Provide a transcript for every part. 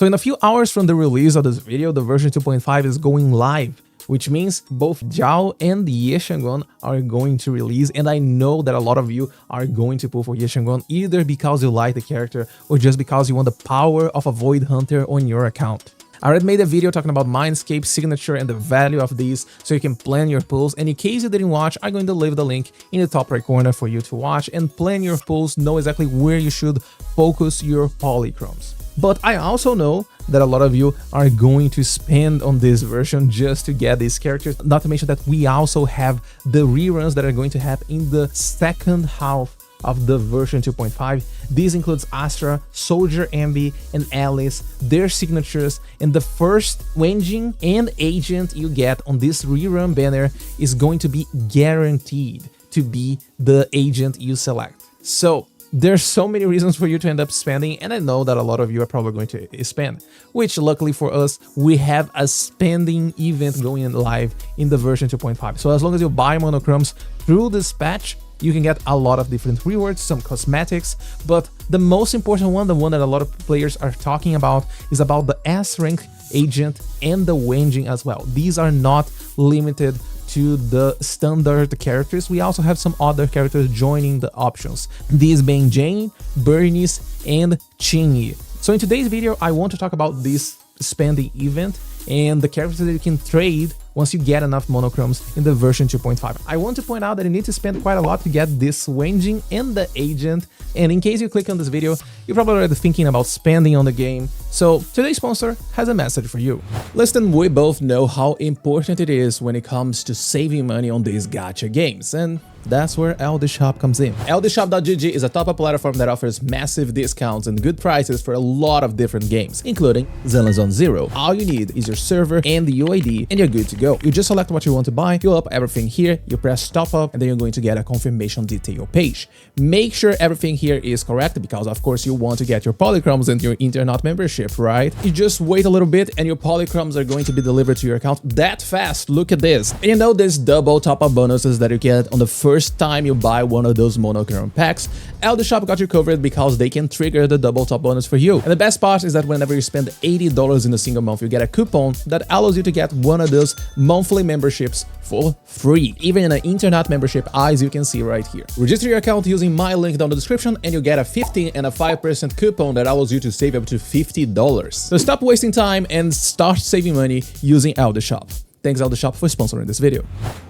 So in a few hours from the release of this video, the version 2.5 is going live, which means both Zhao and Yeshangon are going to release, and I know that a lot of you are going to pull for Yeshangon either because you like the character or just because you want the power of a Void Hunter on your account. I already made a video talking about Mindscape signature and the value of these so you can plan your pulls, and in case you didn't watch, I'm going to leave the link in the top right corner for you to watch and plan your pulls, know exactly where you should focus your polychromes. But I also know that a lot of you are going to spend on this version just to get these characters, not to mention that we also have the reruns that are going to happen in the second half of the version 2.5. This includes Astra, Soldier Envy, and Alice, their signatures, and the first engine and agent you get on this rerun banner is going to be guaranteed to be the agent you select. So there's so many reasons for you to end up spending, and I know that a lot of you are probably going to spend, which luckily for us, we have a spending event going live in the version 2.5. So as long as you buy monochromes through this patch, you can get a lot of different rewards, some cosmetics, but the most important one, the one that a lot of players are talking about, is about the S rank agent and the Wenjing as well. These are not limited to the standard characters. We also have some other characters joining the options, these being Jane, Burnice, and Qingyi. So in today's video, I want to talk about this spending event and the characters that you can trade once you get enough monochromes in the version 2.5. I want to point out that you need to spend quite a lot to get this Wenjing and the agent, and in case you click on this video, you're probably already thinking about spending on the game, so today's sponsor has a message for you. Listen, we both know how important it is when it comes to saving money on these gacha games, and that's where LDShop comes in. LDShop.gg is a top-up platform that offers massive discounts and good prices for a lot of different games, including Zone Zero. All you need is your server and the UID, and you're good to go. You just select what you want to buy, you up everything here, you press top up, and then you're going to get a confirmation detail page. Make sure everything here is correct because of course you want to get your polychromes and your internet membership, right? You just wait a little bit and your polychromes are going to be delivered to your account that fast. Look at this. And you know there's double top-up bonuses that you get on the first time you buy one of those monochrome packs. LDShop got you covered because they can trigger the double top bonus for you. And the best part is that whenever you spend $80 in a single month, you get a coupon that allows you to get one of those monthly memberships for free, even in an internet membership, as you can see right here. Register your account using my link down the description and you get a 15 and a 5% coupon that allows you to save up to $50. So stop wasting time and start saving money using LDShop. Thanks LDShop for sponsoring this video.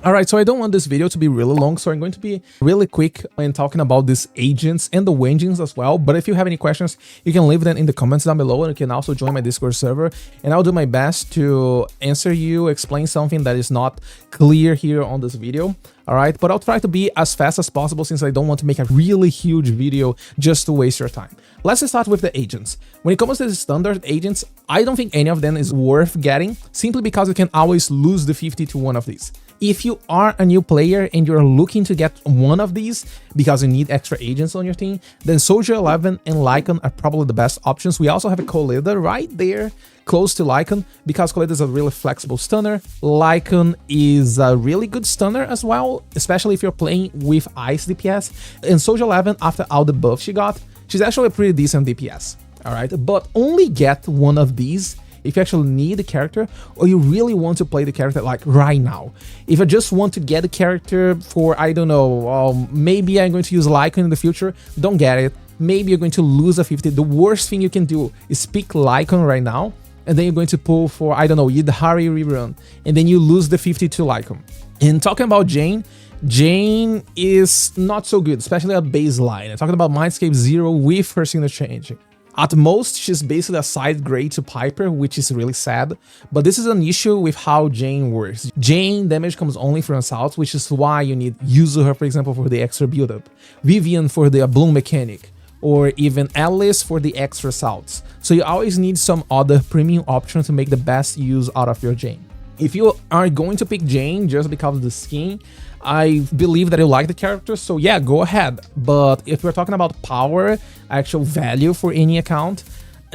Alright, so I don't want this video to be really long, so I'm going to be really quick in talking about these agents and the Wenjings as well. But if you have any questions, you can leave them in the comments down below, and you can also join my Discord server, and I'll do my best to answer you, explain something that is not clear here on this video. Alright, but I'll try to be as fast as possible since I don't want to make a really huge video just to waste your time. Let's start with the agents. When it comes to the standard agents, I don't think any of them is worth getting, simply because you can always lose the 50 to one of these. If you are a new player and you're looking to get one of these because you need extra agents on your team, then Soldier 11 and Lycaon are probably the best options. We also have a Koleda right there, close to Lycaon, because Koleda is a really flexible stunner. Lycaon is a really good stunner as well, especially if you're playing with Ice DPS. And Soldier 11, after all the buffs she got, she's actually a pretty decent DPS. Alright, but only get one of these if you actually need the character or you really want to play the character like right now. If I just want to get the character for, I don't know, maybe I'm going to use Lycaon in the future, don't get it. Maybe you're going to lose a 50. The worst thing you can do is pick Lycaon right now, and then you're going to pull for, I don't know, Yidhari rerun, and then you lose the 50 to Lycaon. And talking about Jane, Jane is not so good, especially at baseline. I'm talking about Mindscape 0 with her signature changing. At most, she's basically a side grade to Piper, which is really sad, but this is an issue with how Jane works. Jane damage comes only from assaults, which is why you need Yuzuha, for example, for the extra build-up, Vivian for the bloom mechanic, or even Alice for the extra assaults. So you always need some other premium option to make the best use out of your Jane. If you are going to pick Jane just because of the skin, I believe that you like the character, so yeah, go ahead. But if we're talking about power, actual value for any account,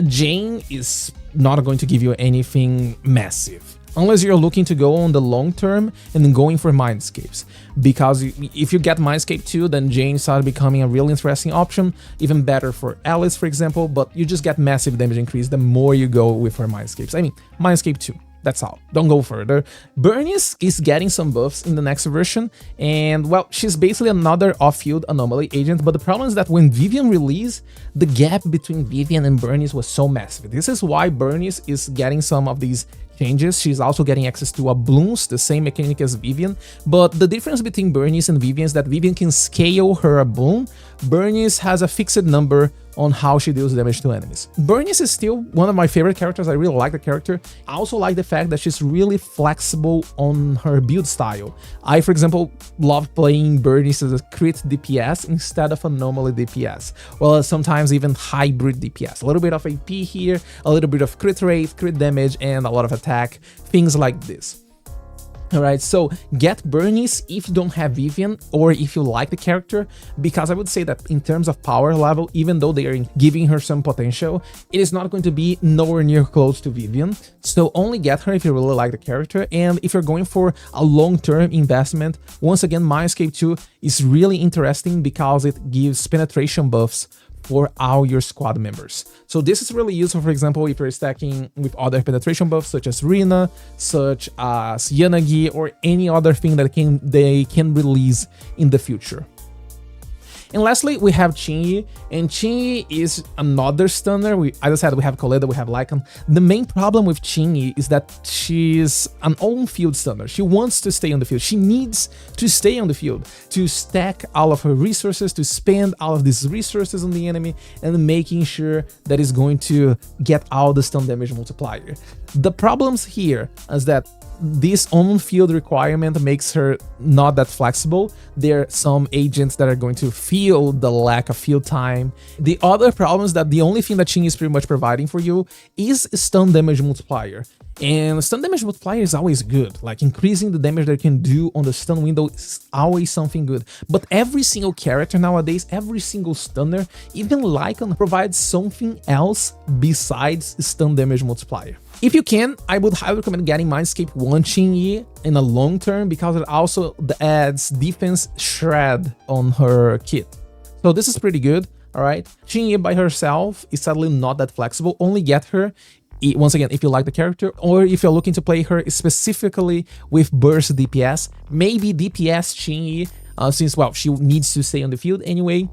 Jane is not going to give you anything massive. unless you're looking to go on the long term and going for Mindscapes. Because if you get Mindscape 2, then Jane started becoming a really interesting option, even better for Alice, for example, but you just get massive damage increase the more you go with her Mindscapes. I mean, Mindscape 2. That's all. Don't go further. Burnice is getting some buffs in the next version, and well, she's basically another off-field anomaly agent, but the problem is that when Vivian released, the gap between Vivian and Burnice was so massive. This is why Burnice is getting some of these changes. She's also getting access to Blooms, the same mechanic as Vivian, but the difference between Burnice and Vivian is that Vivian can scale her Bloom. Burnice has a fixed number on how she deals damage to enemies. Burnice is still one of my favorite characters. I really like the character. I also like the fact that she's really flexible on her build style. I, for example, love playing Burnice as a crit DPS instead of anomaly DPS. Well, sometimes even hybrid DPS. A little bit of AP here, a little bit of crit rate, crit damage, and a lot of attack, things like this. Alright, so get Burnice if you don't have Vivian or if you like the character, because I would say that in terms of power level, even though they are giving her some potential, it is not going to be nowhere near close to Vivian. So only get her if you really like the character, and if you're going for a long-term investment, once again, Mindscape 2 is really interesting because it gives penetration buffs for all your squad members. So this is really useful, for example, if you're stacking with other penetration buffs such as Rina, such as Yanagi, or any other thing that they can release in the future. And lastly, we have Qingyi, and Qingyi is another stunner. As I said, we have Koleda, we have Lycaon. The main problem with Qingyi is that she's an on-field stunner. She wants to stay on the field. She needs to stay on the field to stack all of her resources, to spend all of these resources on the enemy, and making sure that it's going to get all the stun damage multiplier. The problems here is that this on-field requirement makes her not that flexible. There are some agents that are going to feel the lack of field time. The other problem is that the only thing that Qingyi is pretty much providing for you is stun damage multiplier. And stun damage multiplier is always good, like increasing the damage that you can do on the stun window is always something good. But every single character nowadays, every single stunner, even Lycaon, provides something else besides stun damage multiplier. If you can, I would highly recommend getting Mindscape 1 Qingyi in the long term because it also adds defense shred on her kit. So this is pretty good, alright? Qingyi by herself is sadly not that flexible, only get her once again, if you like the character, or if you're looking to play her specifically with burst DPS, maybe DPS Qingyi, since, well, she needs to stay on the field anyway.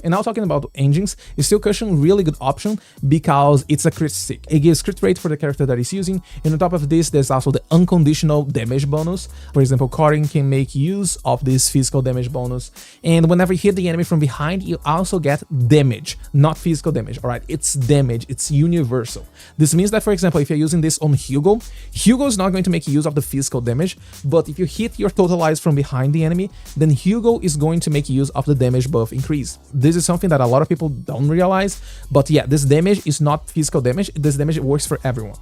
And now talking about engines, is still Cushion really good option because it's a crit stick. It gives crit rate for the character that is using, and on top of this, there's also the unconditional damage bonus. For example, Corin can make use of this physical damage bonus, and whenever you hit the enemy from behind, you also get damage, not physical damage, alright? It's damage, it's universal. This means that, for example, if you're using this on Hugo, Hugo is not going to make use of the physical damage, but if you hit your totalize from behind the enemy, then Hugo is going to make use of the damage buff increase. This is something that a lot of people don't realize, but yeah, this damage is not physical damage, this damage works for everyone.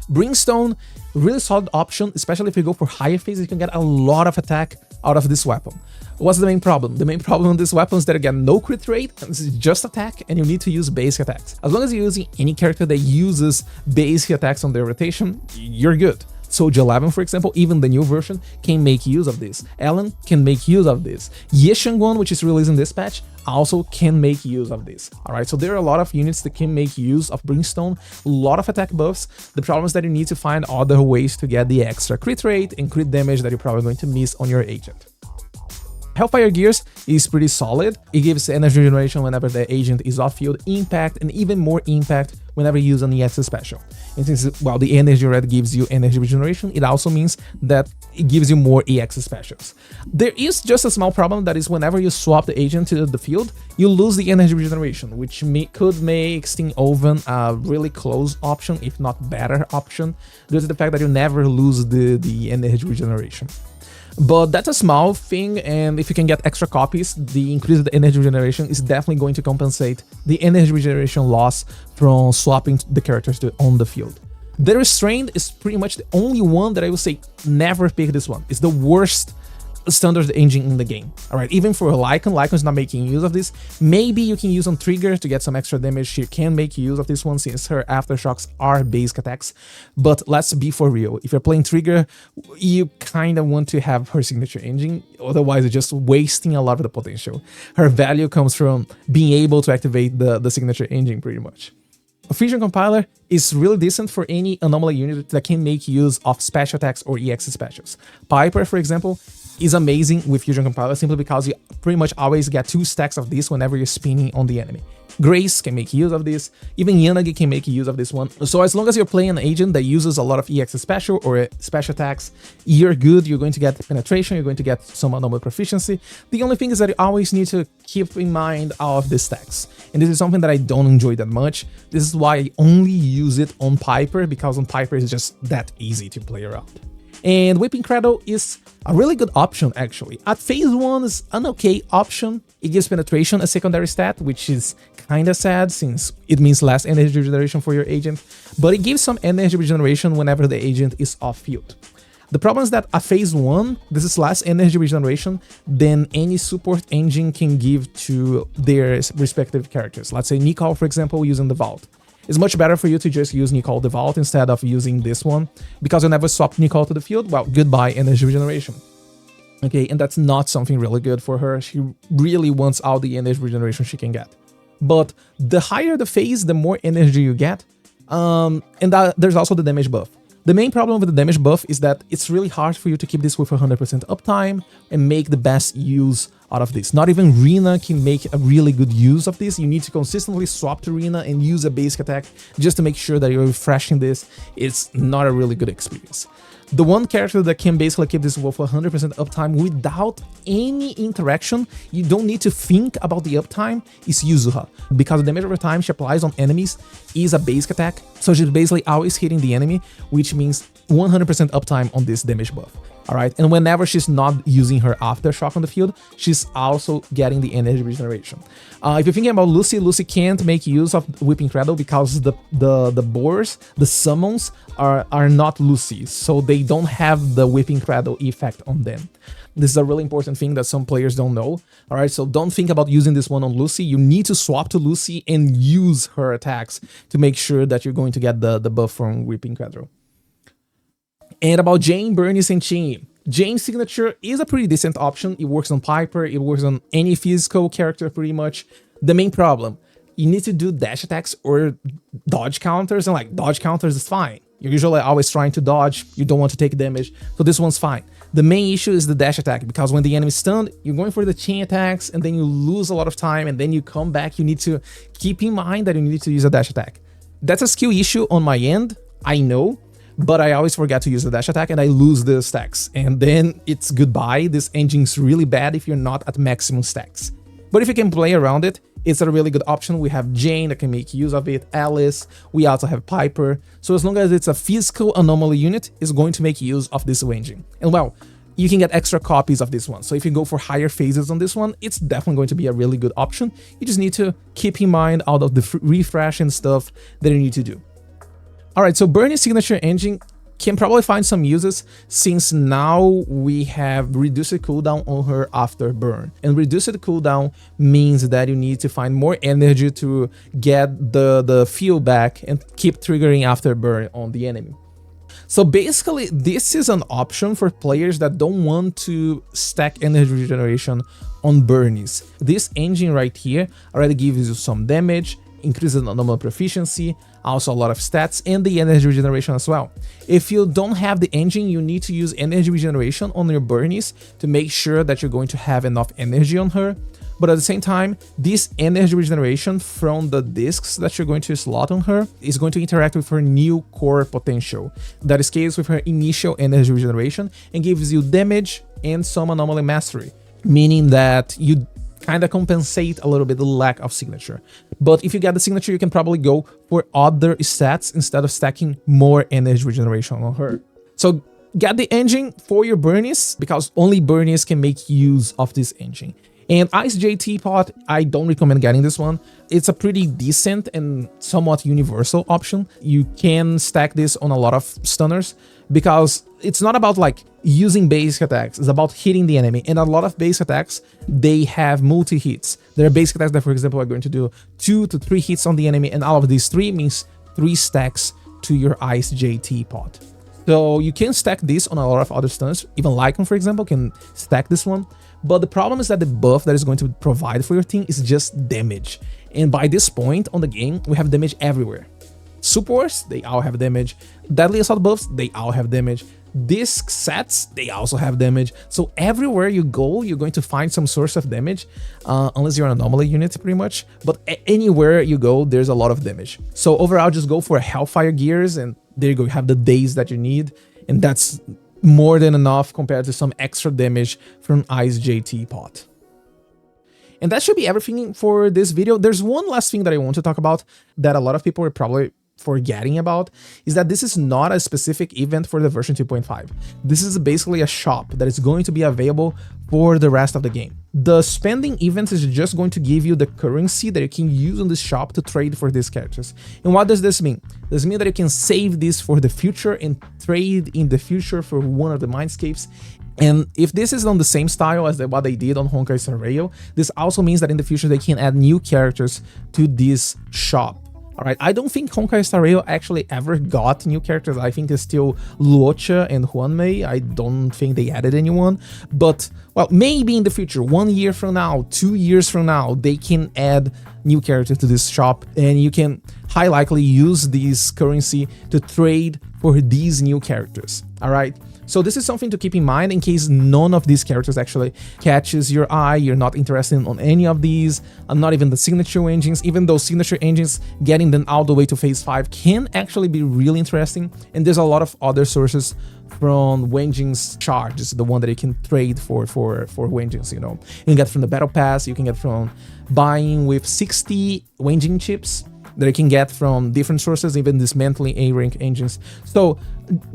Brimstone, really solid option, especially if you go for higher phases, you can get a lot of attack out of this weapon. What's the main problem? The main problem with this weapon is that you get no crit rate, this is just attack, and you need to use basic attacks. As long as you're using any character that uses basic attacks on their rotation, you're good. Soldier 11, for example, even the new version, can make use of this. Ellen can make use of this. Yeshangon, which is releasing this patch, also can make use of this. Alright, so there are a lot of units that can make use of Brimstone, a lot of attack buffs. The problem is that you need to find other ways to get the extra crit rate and crit damage that you're probably going to miss on your agent. Hellfire Gears is pretty solid. It gives energy generation whenever the agent is off-field, impact, and even more impact whenever you use an EX special. And since, well, the energy red gives you energy regeneration, it also means that it gives you more EX specials. There is just a small problem, that is whenever you swap the agent to the field, you lose the energy regeneration, which could make Sting Oven a really close option, if not better option, due to the fact that you never lose the energy regeneration. But that's a small thing, and if you can get extra copies, the increased energy regeneration is definitely going to compensate the energy regeneration loss from swapping the characters on the field. The Restrained is pretty much the only one that I would say never pick this one. It's the worst standard engine in the game. All right, even for Lycaon is not making use of this. Maybe you can use on Trigger to get some extra damage. She can make use of this one since her aftershocks are basic attacks. But let's be for real. If you're playing Trigger, you kind of want to have her signature engine. Otherwise, you're just wasting a lot of the potential. Her value comes from being able to activate the signature engine pretty much. A Fusion Compiler is really decent for any anomaly unit that can make use of special attacks or EX specials. Piper, for example, is amazing with Fusion Compiler simply because you pretty much always get 2 stacks of this whenever you're spinning on the enemy. Grace can make use of this, even Yanagi can make use of this one. So as long as you're playing an agent that uses a lot of EX special or special attacks, you're good, you're going to get penetration, you're going to get some anomaly proficiency. The only thing is that you always need to keep in mind all of the stacks. And this is something that I don't enjoy that much. This is why I only use it on Piper, because on Piper it's just that easy to play around. And Whipping Cradle is a really good option, actually. At phase 1 is an okay option. It gives penetration a secondary stat, which is kinda sad since it means less energy regeneration for your agent, but it gives some energy regeneration whenever the agent is off field. The problem is that at phase 1, this is less energy regeneration than any support engine can give to their respective characters. Let's say Neko, for example, using the Vault. It's much better for you to just use Neko the Vault instead of using this one, because you never swap Neko to the field. Well, goodbye energy regeneration. Okay, and that's not something really good for her. She really wants all the energy regeneration she can get. But the higher the phase, the more energy you get, and there's also the damage buff. The main problem with the damage buff is that it's really hard for you to keep this with 100% uptime and make the best use out of this. Not even Rina can make a really good use of this. You need to consistently swap to Rina and use a basic attack just to make sure that you're refreshing this. It's not a really good experience. The one character that can basically keep this with 100% uptime without any interaction, you don't need to think about the uptime, is Yuzuha. Because the damage over time she applies on enemies is a basic attack, so she's basically always hitting the enemy, which means 100% uptime on this damage buff. Alright, and whenever she's not using her aftershock on the field, she's also getting the energy regeneration. If you're thinking about Lucy, Lucy can't make use of Whipping Cradle because the boars, the summons, are not Lucy, so they don't have the Whipping Cradle effect on them. This is a really important thing that some players don't know. Alright, so don't think about using this one on Lucy. You need to swap to Lucy and use her attacks to make sure that you're going to get the buff from Whipping Cradle. And about Jane, Burnice, and Qingyi. Jane's signature is a pretty decent option. It works on Piper, it works on any physical character pretty much. The main problem, you need to do dash attacks or dodge counters, and like dodge counters is fine. You're usually always trying to dodge, you don't want to take damage, so this one's fine. The main issue is the dash attack, because when the enemy's stunned, you're going for the chain attacks and then you lose a lot of time, and then you come back, you need to keep in mind that you need to use a dash attack. That's a skill issue on my end, I know, but I always forget to use the dash attack and I lose the stacks. And then it's goodbye. This engine's really bad if you're not at maximum stacks. But if you can play around it, it's a really good option. We have Jane that can make use of it, Alice, we also have Piper. So as long as it's a physical anomaly unit, it's going to make use of this engine. And well, you can get extra copies of this one. So if you go for higher phases on this one, it's definitely going to be a really good option. You just need to keep in mind all of the refresh and stuff that you need to do. Alright, so Burnice signature engine can probably find some uses since now we have reduced cooldown on her after burn. And reduced cooldown means that you need to find more energy to get the fuel back and keep triggering after burn on the enemy. So basically, this is an option for players that don't want to stack energy regeneration on Burnice. This engine right here already gives you some damage, increases anomaly proficiency, also a lot of stats, and the energy regeneration as well. If you don't have the engine, you need to use energy regeneration on your Burnice to make sure that you're going to have enough energy on her. But at the same time, this energy regeneration from the discs that you're going to slot on her is going to interact with her new core potential that scales with her initial energy regeneration and gives you damage and some anomaly mastery, meaning that you kind of compensate a little bit the lack of signature. But if you get the signature, you can probably go for other stats instead of stacking more energy regeneration on her. So get the engine for your Burnice, because only Burnice can make use of this engine. And Ice-Jade Teapot, I don't recommend getting this one. It's a pretty decent and somewhat universal option. You can stack this on a lot of stunners because it's not about like using basic attacks, it's about hitting the enemy. And a lot of basic attacks, they have multi-hits. There are basic attacks that, for example, are going to do 2 to 3 hits on the enemy, and all of these 3 means 3 stacks to your Ice-Jade Teapot. So you can stack this on a lot of other stunners. Even Lycaon, for example, can stack this one. But the problem is that the buff that is going to provide for your team is just damage. And by this point on the game, we have damage everywhere. Supports, they all have damage. Deadly Assault buffs, they all have damage. Disc sets, they also have damage. So everywhere you go, you're going to find some source of damage, unless you're an anomaly unit pretty much. But anywhere you go, there's a lot of damage. So overall, just go for Hellfire gears, and there you go, you have the days that you need. And that's more than enough compared to some extra damage from Ice-Jade Teapot. And that should be everything for this video. There's one last thing that I want to talk about that a lot of people are probably forgetting about, is that this is not a specific event for the version 2.5. This is basically a shop that is going to be available for the rest of the game. The spending event is just going to give you the currency that you can use on this shop to trade for these characters. And what does this mean? This means that you can save this for the future and trade in the future for one of the Mindscapes. And if this is on the same style as what they did on Honkai Star Rail, this also means that in the future they can add new characters to this shop. Alright, I don't think Honkai Star Rail actually ever got new characters. I think it's still Luocha and Huanmei. I don't think they added anyone. But, well, maybe in the future, 1 year from now, 2 years from now, they can add new characters to this shop, and you can high likely use this currency to trade for these new characters. Alright? So this is something to keep in mind in case none of these characters actually catches your eye, you're not interested on any of these, not even the signature engines. Even though signature engines, getting them all the way to phase 5 can actually be really interesting. And there's a lot of other sources from Wenjin's charges, the one that you can trade for Wenjins, you know. You can get from the battle pass, you can get from buying with 60 Wenjin chips that you can get from different sources, even dismantling A-rank engines. So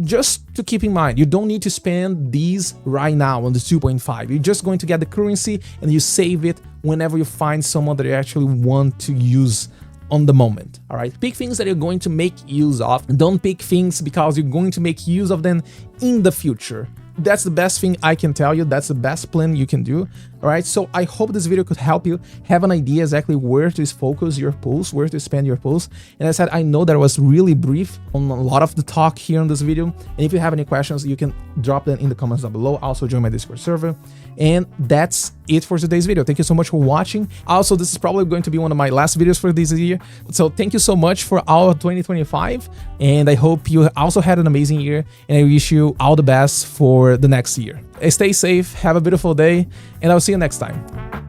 just to keep in mind, you don't need to spend these right now on the 2.5. You're just going to get the currency and you save it whenever you find someone that you actually want to use on the moment. All right, pick things that you're going to make use of. Don't pick things because you're going to make use of them in the future. That's the best thing I can tell you. That's the best plan you can do. All right, so I hope this video could help you have an idea exactly where to focus your pulls, where to spend your pulls. And as I said, I know that I was really brief on a lot of the talk here in this video. And if you have any questions, you can drop them in the comments down below. Also join my Discord server. And that's it for today's video. Thank you so much for watching. Also, this is probably going to be one of my last videos for this year. So thank you so much for all of 2025. And I hope you also had an amazing year. And I wish you all the best for the next year. Stay safe, have a beautiful day, and I'll see you next time.